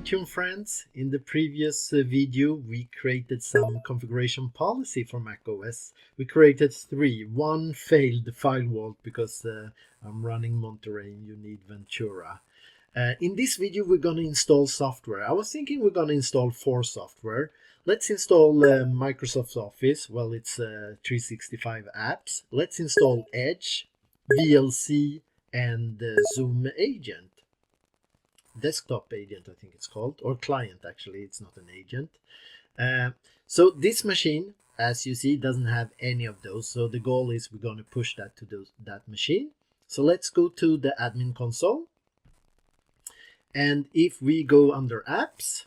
Intune friends. In the previous video we created some configuration policy for macOS. We created 3. One failed the file vault because I'm running Monterey and you need Ventura. In this video we're going to install software. I was thinking we're going to install 4 software. Let's install Microsoft Office. Well, it's 365 apps. Let's install Edge, VLC and Zoom Agent. Desktop agent, I think it's called, or client. Actually, it's not an agent. So this machine, as you see, doesn't have any of those. So the goal is we're going to push that to that machine. So let's go to the admin console. And if we go under apps,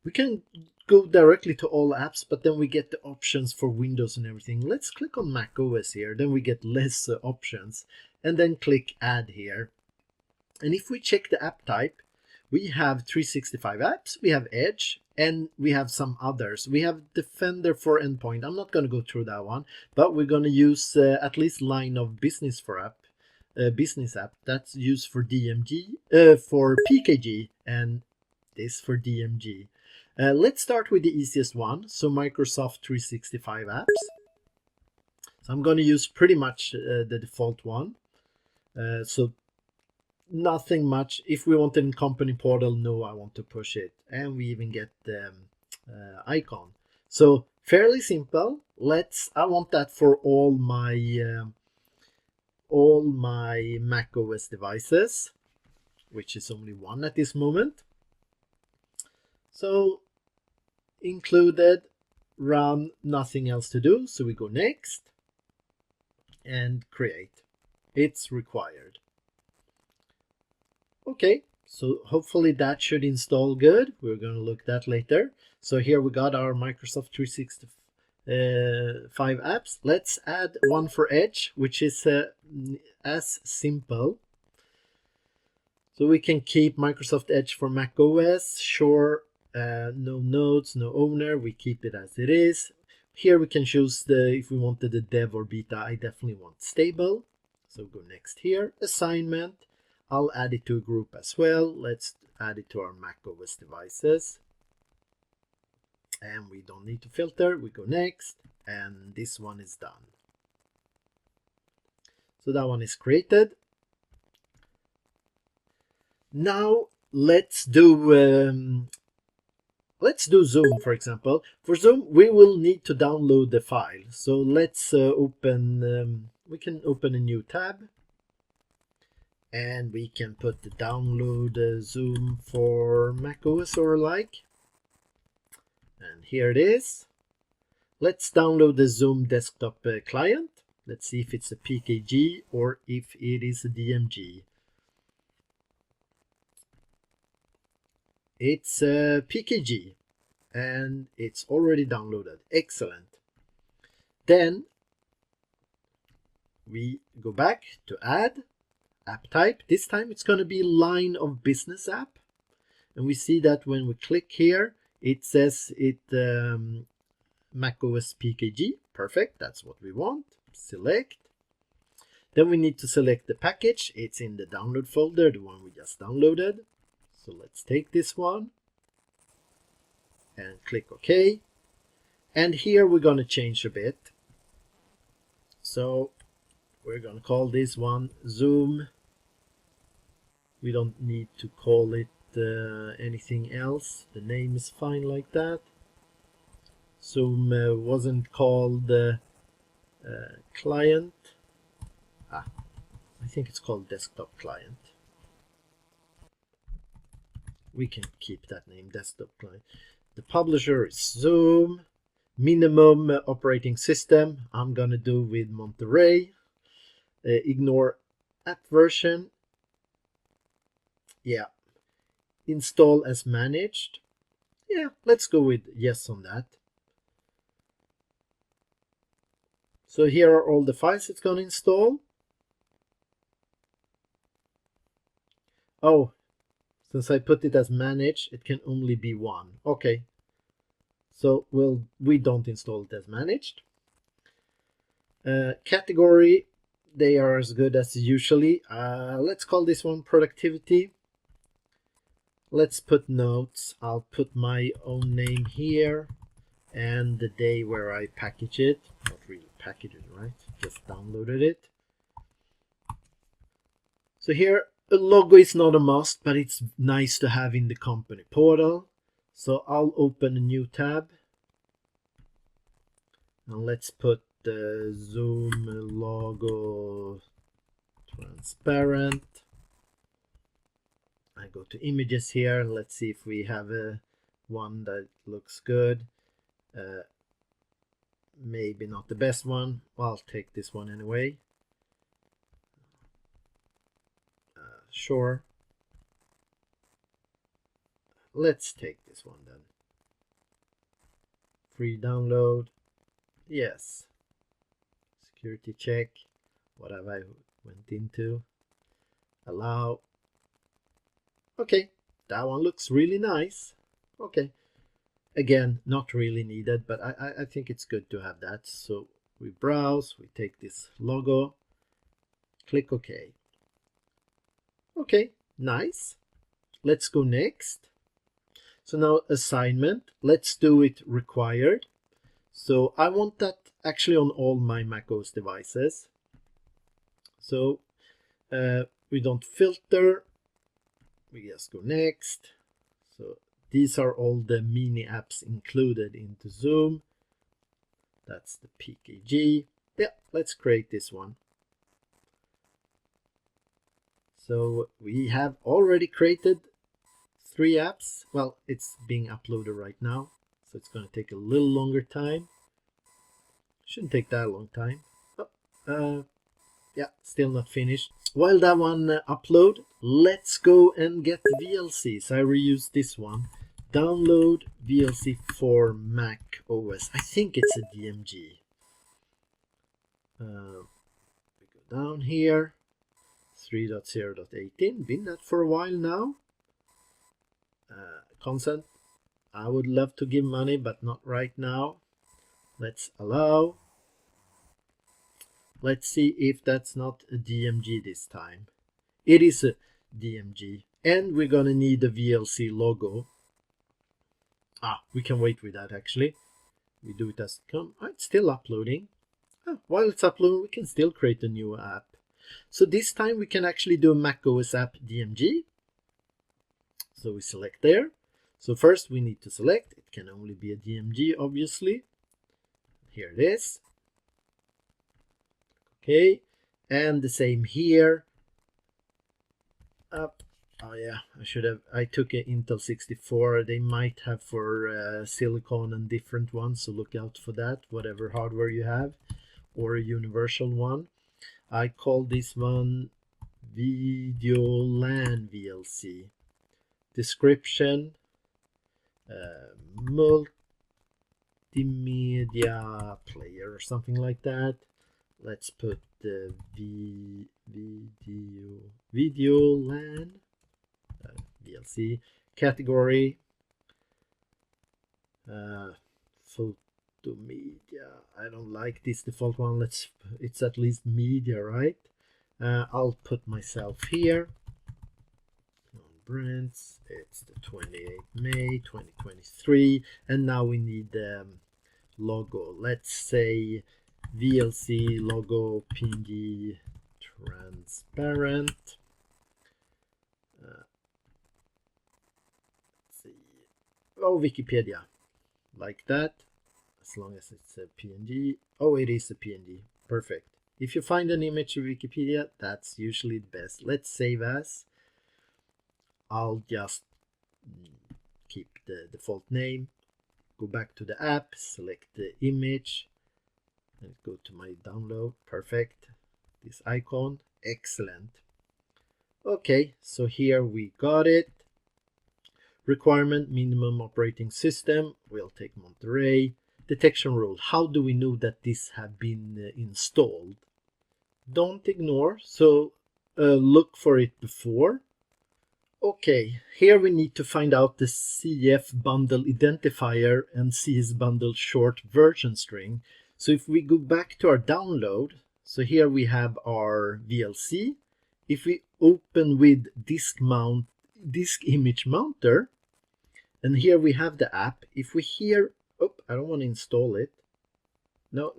we can go directly to all apps, but then we get the options for Windows and everything. Let's click on macOS here. Then we get less options, and then click add here. And if we check the app type, we have 365 apps, we have Edge, and we have some others. We have Defender for Endpoint. I'm not going to go through that one, but we're going to use at least line of business for app, business app. That's used for DMG, for PKG, and this for DMG. Let's start with the easiest one. So Microsoft 365 apps. So I'm going to use pretty much the default one. So nothing much. If we want it in company portal, no, I want to push it, and we even get the icon. So fairly simple. I want that for all my Mac OS devices, which is only one at this moment. So included, run, nothing else to do. So we go next and create. It's required. Okay, so hopefully that should install good. We're going to look at that later. So here we got our Microsoft 365 apps. Let's add one for Edge, which is as simple. So we can keep Microsoft Edge for Mac OS. Sure, no nodes, no owner. We keep it as it is. Here we can choose if we wanted the dev or beta. I definitely want stable. So go next here. Assignment. I'll add it to a group as well. Let's add it to our Mac OS devices. And we don't need to filter. We go next. And this one is done. So that one is created. Now let's do Zoom, for example. For Zoom, we will need to download the file. So let's open, we can open a new tab. And we can put the download Zoom for macOS or like. And here it is. Let's download the Zoom desktop client. Let's see if it's a PKG or if it is a DMG. It's a PKG and it's already downloaded. Excellent. Then we go back to add. App type. This time it's going to be line of business app, and we see that when we click here it says it macOS PKG. Perfect, that's what we want. Select. Then we need to select the package. It's in the download folder, the one we just downloaded. So let's take this one and click OK. And here we're going to change a bit. So we're going to call this one Zoom. We don't need to call it anything else. The name is fine like that. Zoom wasn't called client. I think it's called desktop client. We can keep that name, desktop client. The publisher is Zoom. Minimum operating system, I'm going to do with Monterey. Ignore app version. Yeah. Install as managed. Yeah, let's go with yes on that. So here are all the files it's going to install. Oh, since I put it as managed, it can only be one. Okay. So we don't install it as managed. Category, they are as good as usually. Let's call this one productivity. let's put notes. I'll put my own name here and the day where I package it. Not really package it, right? Just downloaded it. So here, a logo is not a must, but it's nice to have in the company portal. So I'll open a new tab. And let's put the Zoom logo transparent. I go to images here. Let's see if we have one that looks good. Maybe not the best one. I'll take this one anyway. Sure. Let's take this one then. Free download. Yes. Security check. What have I went into? Allow. Okay, that one looks really nice. Okay. Again, not really needed, but I think it's good to have that. So we browse, we take this logo, click OK. Okay, nice. Let's go next. So now assignment, let's do it required. So I want that actually on all my macOS devices. So we don't filter, we just go next. So these are all the mini apps included into Zoom. That's the PKG. Yeah, let's create this one. So we have already created 3 apps. Well, it's being uploaded right now, so it's going to take a little longer time. Shouldn't take that long time. Oh, yeah, still not finished. While that one upload, let's go and get the VLC. So I reuse this one. Download VLC for Mac OS. I think it's a DMG. We go down here. 3.0.18. Been that for a while now. Consent. I would love to give money, but not right now. Let's allow. Let's see if that's not a DMG this time. It is a DMG. And we're going to need a VLC logo. We can wait with that actually. We do it as it comes. It's still uploading. While it's uploading, we can still create a new app. So this time we can actually do a macOS app DMG. So we select there. So first we need to select. It can only be a DMG, obviously. Here it is. Okay. And the same here. Oh yeah, I took an Intel 64. They might have for silicon and different ones, so look out for that, whatever hardware you have, or a universal one. I call this one Video LAN VLC. Description, multimedia player or something like that. Let's put the video LAN. VLC category, photo media. I don't like this default one. It's at least media, right? I'll put myself here. Brands. It's the 28th May 2023, and now we need the logo. Let's say VLC logo PNG transparent. Oh, Wikipedia, like that, as long as it's a PNG. Oh, it is a PNG. Perfect. If you find an image of Wikipedia, that's usually the best. Let's save as. I'll just keep the default name. Go back to the app, select the image, and go to my download. Perfect. This icon. Excellent. Okay, so here we got it. Requirement, minimum operating system. We'll take Monterey. Detection rule. How do we know that this have been installed? Don't ignore. So look for it before. Okay, here we need to find out the CF bundle identifier and CS bundle short version string. So if we go back to our download, so here we have our VLC. If we open with disk mount disk image mounter, and here we have the app. If we here, oh, I don't want to install it. No,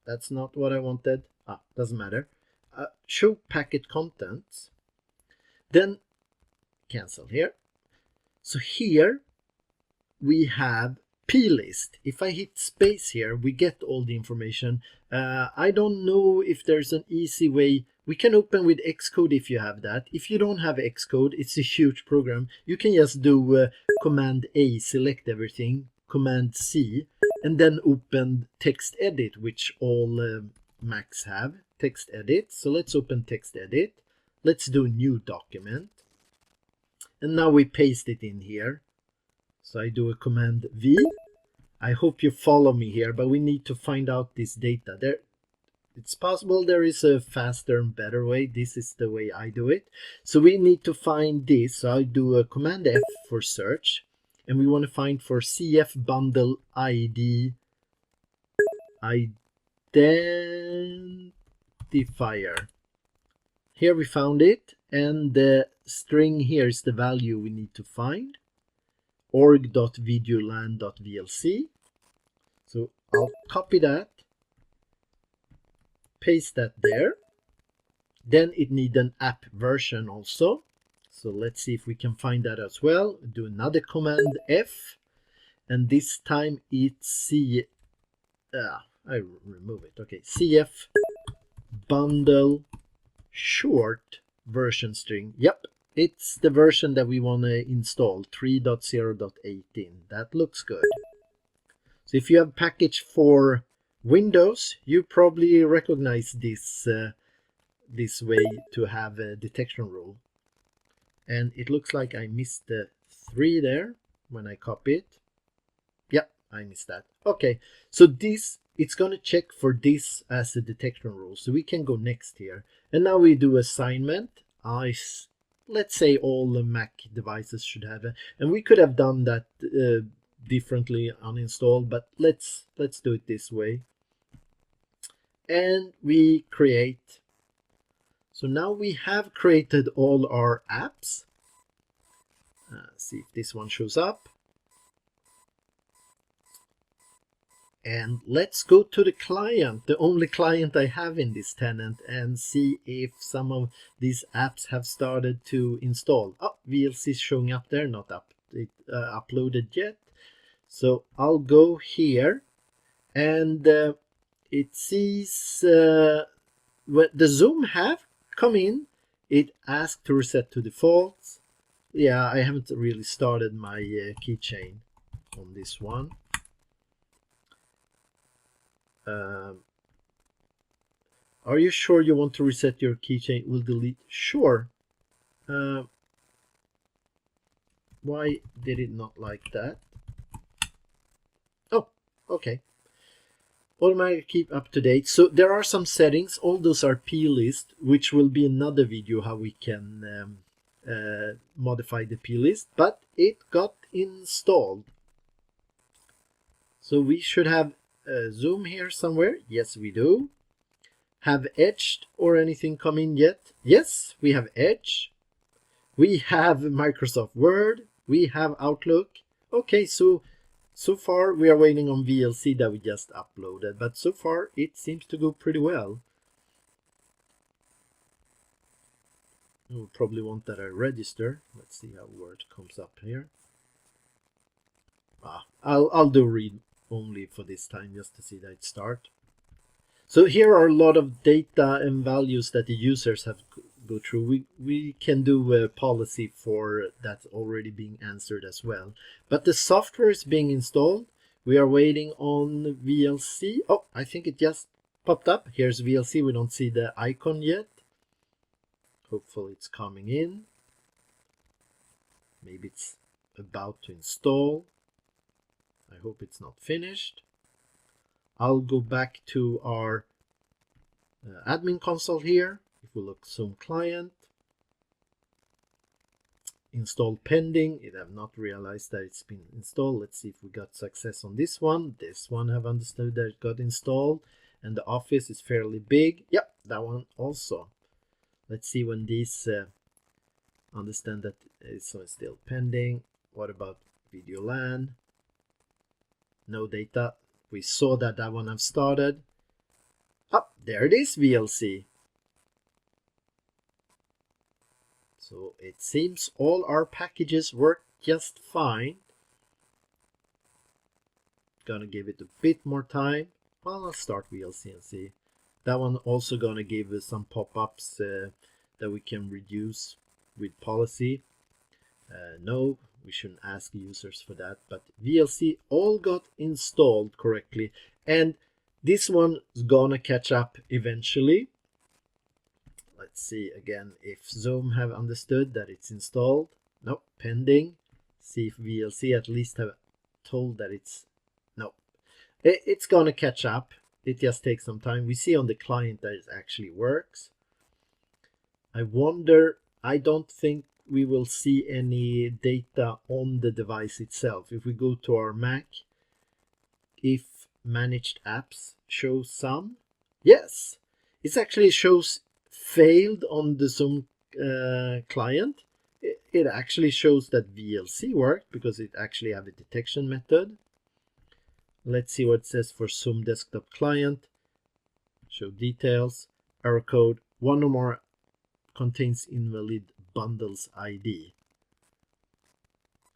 that's not what I wanted. Doesn't matter. Show packet contents, then cancel here. So here we have plist. If I hit space here, we get all the information. I don't know if there's an easy way. We can open with Xcode if you have that. If you don't have Xcode, it's a huge program. You can just do Command A, select everything, Command C, and then open text edit, which all Macs have, text edit. So let's open text edit. Let's do new document. And now we paste it in here. So I do a Command V. I hope you follow me here, but we need to find out this data. It's possible there is a faster and better way. This is the way I do it. So we need to find this. So I do a Command F for search. And we want to find for CF bundle ID identifier. Here we found it. And the string here is the value we need to find. org.videolan.vlc. So I'll copy that, paste that there. Then it needs an app version also. So let's see if we can find that as well. Do another Command F, and this time it's I remove it. Okay, CF bundle short version string. Yep. It's the version that we want to install, 3.0.18. That looks good. So if you have package for Windows, you probably recognize this way to have a detection rule. And it looks like I missed the 3 there when I copy it. Yeah, I missed that. Okay, so this, it's going to check for this as a detection rule. So we can go next here. And now we do assignment. Let's say all the Mac devices should have it, and we could have done that differently, uninstalled, but let's do it this way. And we create. So now we have created all our apps. See if this one shows up. And let's go to the client, the only client I have in this tenant, and see if some of these apps have started to install. Oh, VLC is showing up there, not uploaded yet. So I'll go here, and it sees when the Zoom have come in, it asked to reset to default. Yeah, I haven't really started my keychain on this one. Are you sure you want to reset your keychain? Will delete? Sure. Why did it not like that? Oh, okay. Automatic keep up to date. So there are some settings. All those are plist, which will be another video how we can modify the plist. But it got installed. So we should have Zoom here somewhere. Yes, we do. Have Edge or anything come in yet? Yes, we have Edge. We have Microsoft Word. We have Outlook. Okay, so far we are waiting on VLC that we just uploaded, but so far it seems to go pretty well. We'll probably want that I register. Let's see how Word comes up here. I'll do read only for this time just to see that it start. So here are a lot of data and values that the users have go through. We can do a policy for that already being answered as well. But the software is being installed. We are waiting on VLC. Oh, I think it just popped up. Here's VLC. We don't see the icon yet. Hopefully it's coming in. Maybe it's about to install. I hope it's not finished. I'll go back to our admin console here. If we look Zoom client, install pending. It have not realized that it's been installed. Let's see if we got success on this one. This one have understood that it got installed, and the office is fairly big. Yep, that one also. Let's see when these Understand that it's still pending. What about video LAN? No data. We saw that one have started. Oh, there it is, VLC. So it seems all our packages work just fine. Gonna give it a bit more time. Well, I'll start VLC and see. That one also gonna give us some pop-ups that we can reduce with policy. No, we shouldn't ask users for that, but VLC all got installed correctly, and this one is gonna catch up eventually. Let's see again if Zoom have understood that it's installed. No, pending. See if VLC at least have told that it's no. It's gonna catch up. It just takes some time. We see on the client that it actually works. I wonder, I don't think we will see any data on the device itself. If we go to our Mac, if managed apps shows some, yes, it actually shows failed on the Zoom client. It actually shows that VLC worked because it actually have a detection method. Let's see what it says for Zoom desktop client. Show details, error code, one or more contains invalid bundles ID.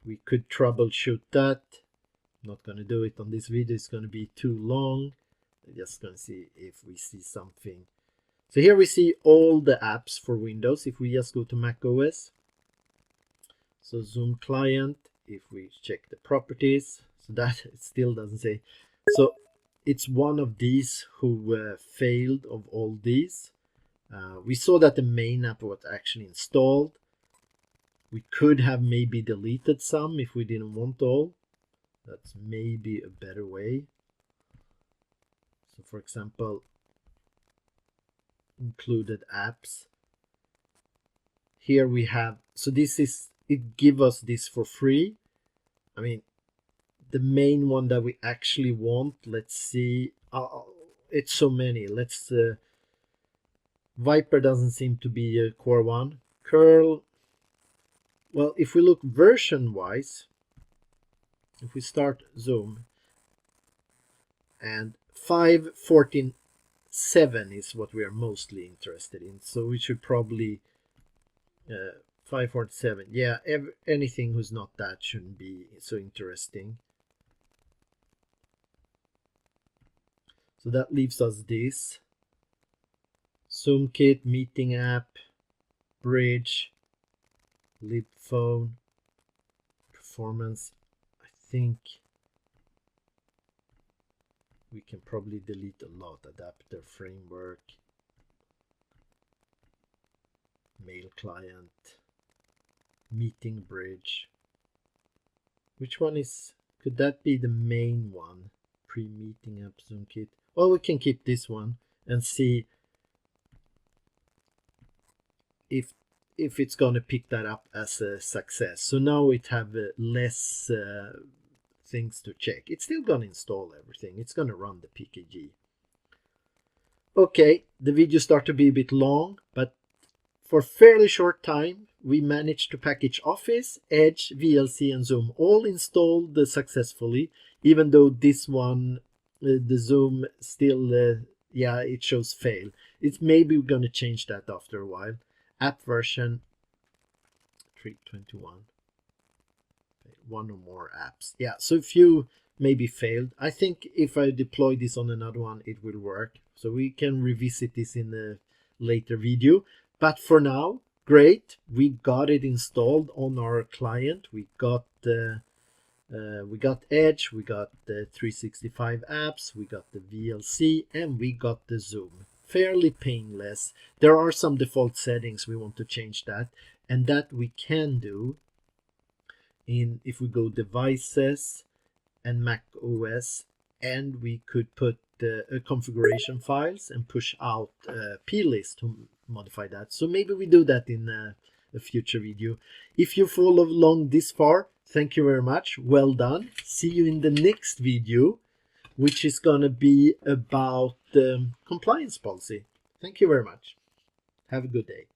We could troubleshoot that. I'm not going to do it on this video, it's going to be too long. I'm just going to see if we see something. So here we see all the apps for Windows. If we just go to macOS, so Zoom client, if we check the properties, so that it still doesn't say. So it's one of these who failed of all these. We saw that the main app was actually installed. We could have maybe deleted some if we didn't want all. That's maybe a better way. So for example, included apps. Here we have, so this is, it gives us this for free. I mean, the main one that we actually want, let's see, it's so many. Let's Viper doesn't seem to be a core one. Curl, well, if we look version wise, if we start Zoom, and 5.14.7 is what we are mostly interested in, so we should probably 5.47, yeah, anything who's not that shouldn't be so interesting. So that leaves us this ZoomKit, meeting app, bridge, lib phone, performance. I think we can probably delete a lot. Adapter, framework, mail client, meeting bridge. Which one is, could that be the main one? Pre-meeting app, ZoomKit. Well, we can keep this one and see if it's going to pick that up as a success. So now it have less things to check. It's still going to install everything. It's going to run the PKG. Okay, the video started to be a bit long, but for a fairly short time, we managed to package Office, Edge, VLC, and Zoom all installed successfully, even though this one, the Zoom still, yeah, it shows fail. It's maybe we're going to change that after a while. App version 3.21. One or more apps. Yeah, so if you maybe failed, I think if I deploy this on another one, it will work. So we can revisit this in a later video. But for now, great. We got it installed on our client. We got Edge, we got the 365 apps, we got the VLC, and we got the Zoom. Fairly painless. There are some default settings we want to change that, and that we can do in, if we go devices and Mac OS, and we could put configuration files and push out plist to modify that. So maybe we do that in a future video. If you followed along this far, thank you very much. Well done. See you in the next video, which is going to be about compliance policy. Thank you very much. Have a good day.